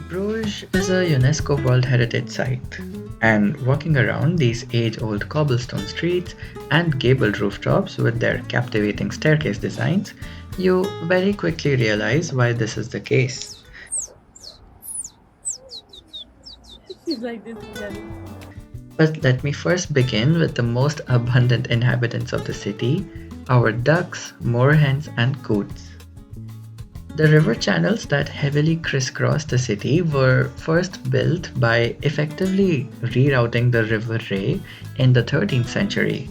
Bruges is a UNESCO World Heritage Site, and walking around these age old cobblestone streets and gabled rooftops with their captivating staircase designs, you very quickly realize why this is the case. She's like this again. But let me first begin with the most abundant inhabitants of the city, our ducks, moorhens, and coots. The river channels that heavily crisscross the city were first built by effectively rerouting the River Ray in the 13th century.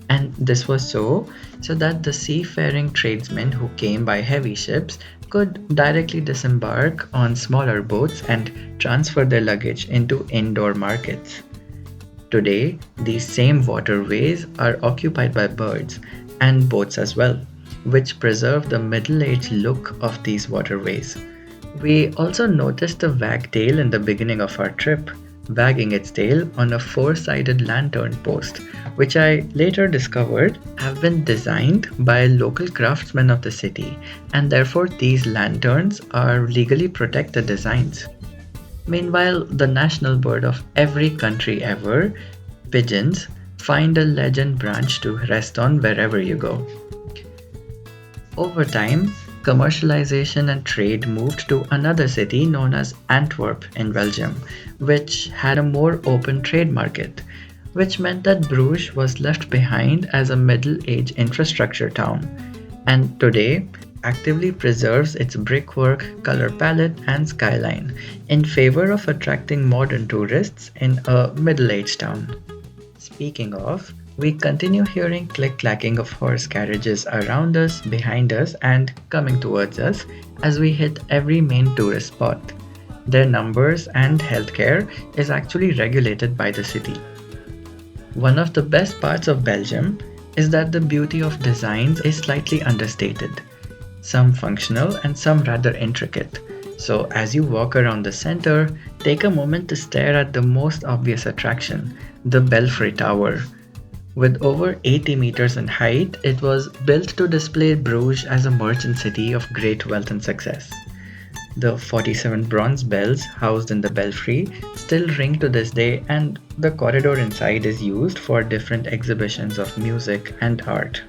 And this was so that the seafaring tradesmen who came by heavy ships could directly disembark on smaller boats and transfer their luggage into indoor markets. Today, these same waterways are occupied by birds and boats as well, which preserve the Middle Age look of these waterways. We also noticed the wagtail in the beginning of our trip, wagging its tail on a four-sided lantern post, which I later discovered have been designed by local craftsmen of the city, and therefore these lanterns are legally protected designs. Meanwhile, the national bird of every country ever, pigeons, find a legend branch to rest on wherever you go. Over time, commercialization and trade moved to another city known as Antwerp in Belgium, which had a more open trade market, which meant that Bruges was left behind as a middle age infrastructure town, and today actively preserves its brickwork, color palette, and skyline in favor of attracting modern tourists in a middle aged town. Speaking of, we continue hearing click clacking of horse carriages around us, behind us, and coming towards us as we hit every main tourist spot. Their numbers and healthcare is actually regulated by the city. One of the best parts of Belgium is that the beauty of designs is slightly understated, some functional and some rather intricate. So, as you walk around the center, take a moment to stare at the most obvious attraction, the Belfry Tower. With over 80 meters in height, it was built to display Bruges as a merchant city of great wealth and success. The 47 bronze bells housed in the belfry still ring to this day, and the corridor inside is used for different exhibitions of music and art.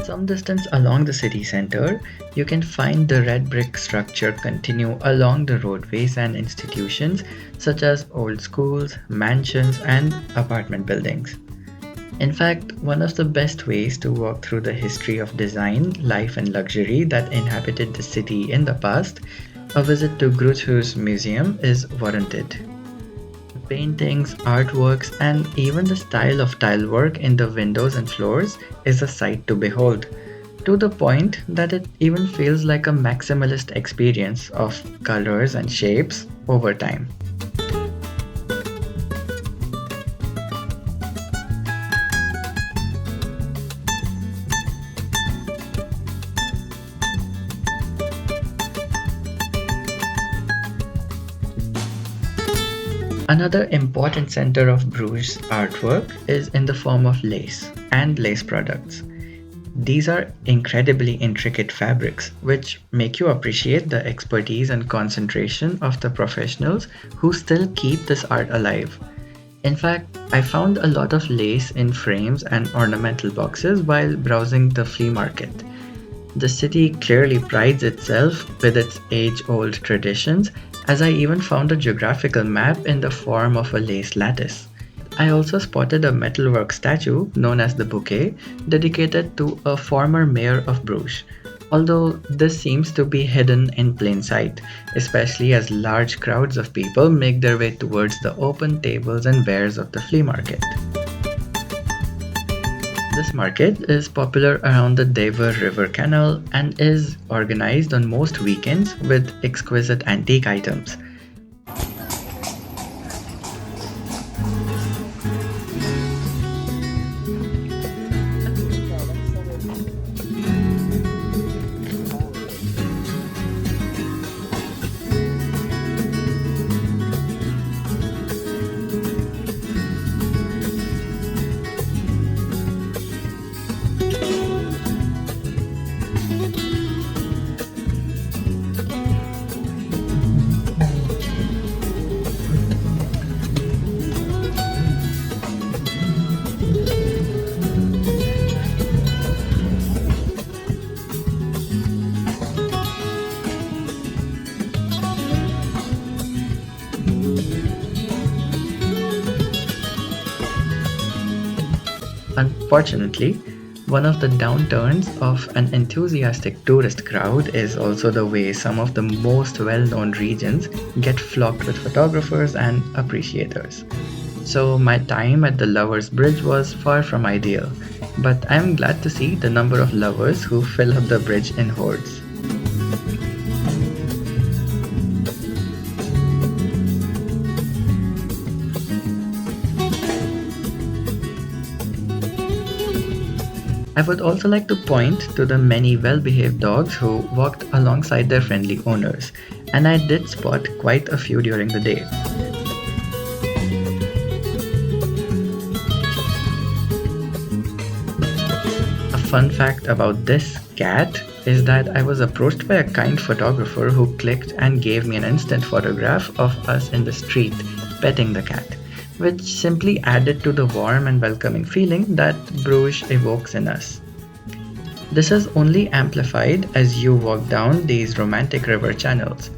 Some distance along the city center, you can find the red brick structure continue along the roadways and institutions such as old schools, mansions, and apartment buildings. In fact, one of the best ways to walk through the history of design, life, and luxury that inhabited the city in the past, a visit to Groothuis Museum is warranted. Paintings, artworks, and even the style of tilework in the windows and floors is a sight to behold, to the point that it even feels like a maximalist experience of colors and shapes over time. Another important center of Bruges artwork is in the form of lace and lace products. These are incredibly intricate fabrics, which make you appreciate the expertise and concentration of the professionals who still keep this art alive. In fact, I found a lot of lace in frames and ornamental boxes while browsing the flea market. The city clearly prides itself with its age old traditions, as I even found a geographical map in the form of a lace lattice. I also spotted a metalwork statue known as the Bouquet, dedicated to a former mayor of Bruges. Although this seems to be hidden in plain sight, especially as large crowds of people make their way towards the open tables and wares of the flea market. This market is popular around the Dever River Canal and is organized on most weekends with exquisite antique items. Unfortunately, one of the downturns of an enthusiastic tourist crowd is also the way some of the most well known regions get flocked with photographers and appreciators. So, my time at the Lovers Bridge was far from ideal, but I'm glad to see the number of lovers who fill up the bridge in hordes. I would also like to point to the many well behaved dogs who walked alongside their friendly owners, and I did spot quite a few during the day. A fun fact about this cat is that I was approached by a kind photographer who clicked and gave me an instant photograph of us in the street petting the cat, which simply added to the warm and welcoming feeling that Bruges evokes in us. This is only amplified as you walk down these romantic river channels.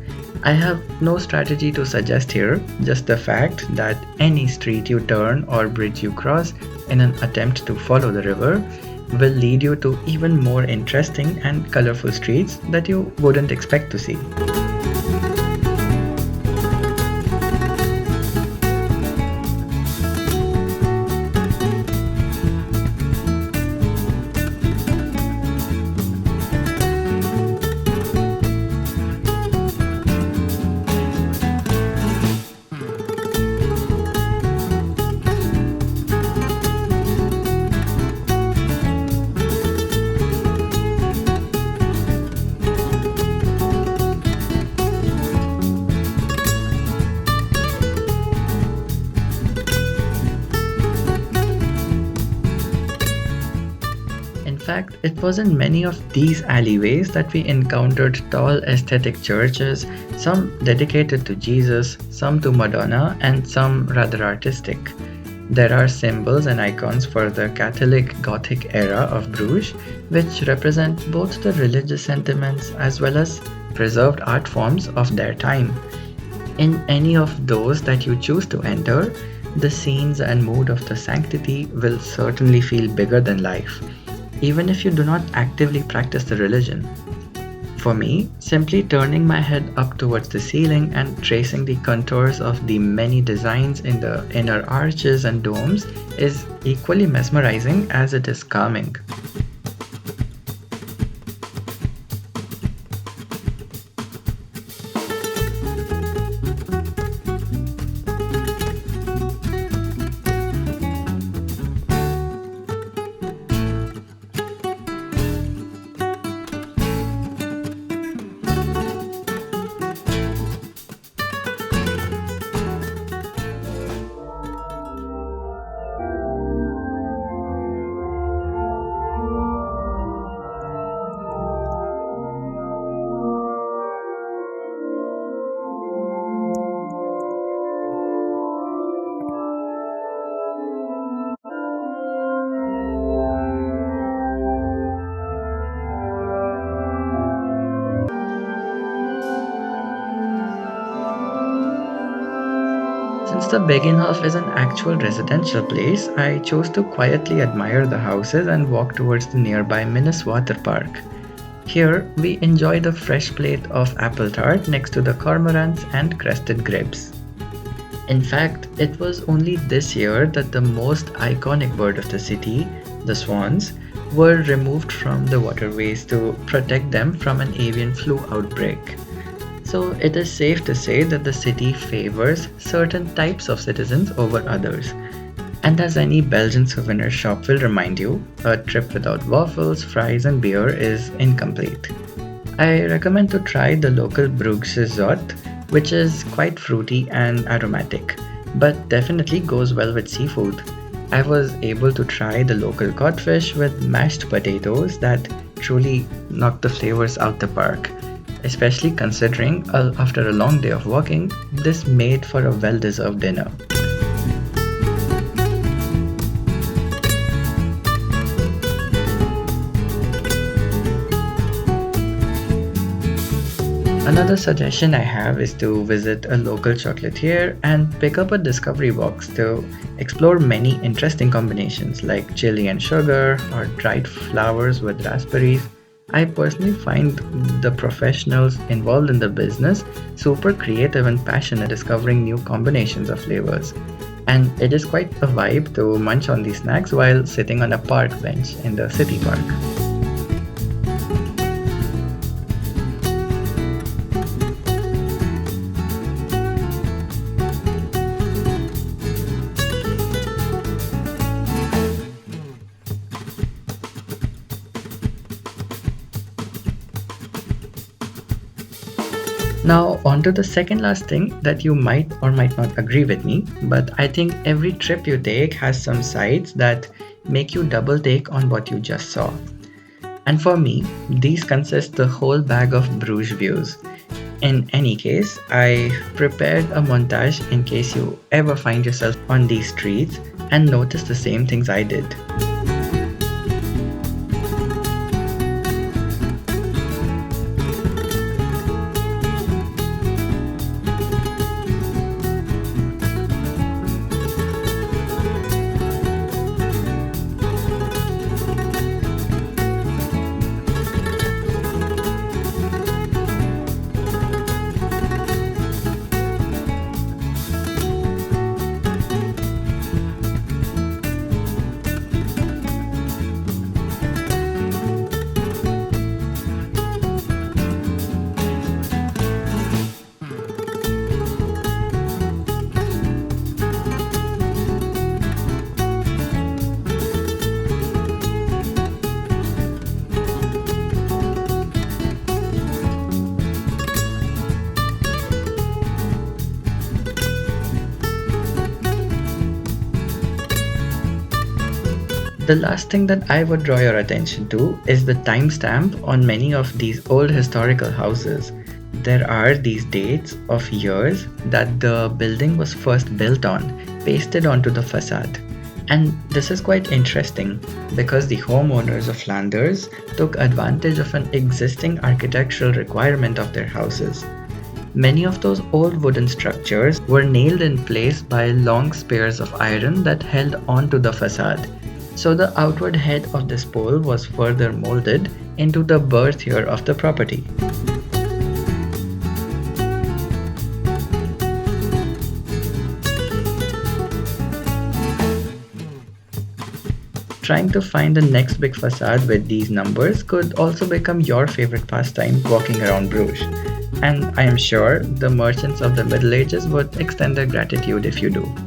I have no strategy to suggest here, just the fact that any street you turn or bridge you cross in an attempt to follow the river will lead you to even more interesting and colorful streets that you wouldn't expect to see. In fact, it was in many of these alleyways that we encountered tall aesthetic churches, some dedicated to Jesus, some to Madonna, and some rather artistic. There are symbols and icons for the Catholic Gothic era of Bruges, which represent both the religious sentiments as well as preserved art forms of their time. In any of those that you choose to enter, the scenes and mood of the sanctity will certainly feel bigger than life, even if you do not actively practice the religion. For me, simply turning my head up towards the ceiling and tracing the contours of the many designs in the inner arches and domes is equally mesmerizing as it is calming. Since the Beginhof is an actual residential place, I chose to quietly admire the houses and walk towards the nearby Minnes Water Park. Here, we enjoy the fresh plate of apple tart next to the cormorants and crested grapes. In fact, it was only this year that the most iconic bird of the city, the swans, were removed from the waterways to protect them from an avian flu outbreak. So it is safe to say that the city favors certain types of citizens over others. And as any Belgian souvenir shop will remind you, a trip without waffles, fries, and beer is incomplete. I recommend to try the local Bruges which is quite fruity and aromatic, but definitely goes well with seafood. I was able to try the local codfish with mashed potatoes that truly knocked the flavors out the park. Especially considering after a long day of walking, this made for a well deserved dinner. Another suggestion I have is to visit a local chocolatier and pick up a discovery box to explore many interesting combinations like chili and sugar or dried flowers with raspberries. I personally find the professionals involved in the business super creative and passionate discovering new combinations of flavors. And it is quite a vibe to munch on these snacks while sitting on a park bench in the city park. Now, on to the second last thing that you might or might not agree with me, but I think every trip you take has some sides that make you double take on what you just saw. And for me, these consist the whole bag of Bruges views. In any case, I prepared a montage in case you ever find yourself on these streets and notice the same things I did. The last thing that I would draw your attention to is the timestamp on many of these old historical houses. There are these dates of years that the building was first built on, pasted onto the facade. And this is quite interesting because the homeowners of Flanders took advantage of an existing architectural requirement of their houses. Many of those old wooden structures were nailed in place by long spears of iron that held onto the facade. So the outward head of this pole was further molded into the birth year of the property. Trying to find the next big facade with these numbers could also become your favorite pastime walking around Bruges. And I am sure the merchants of the Middle Ages would extend their gratitude if you do.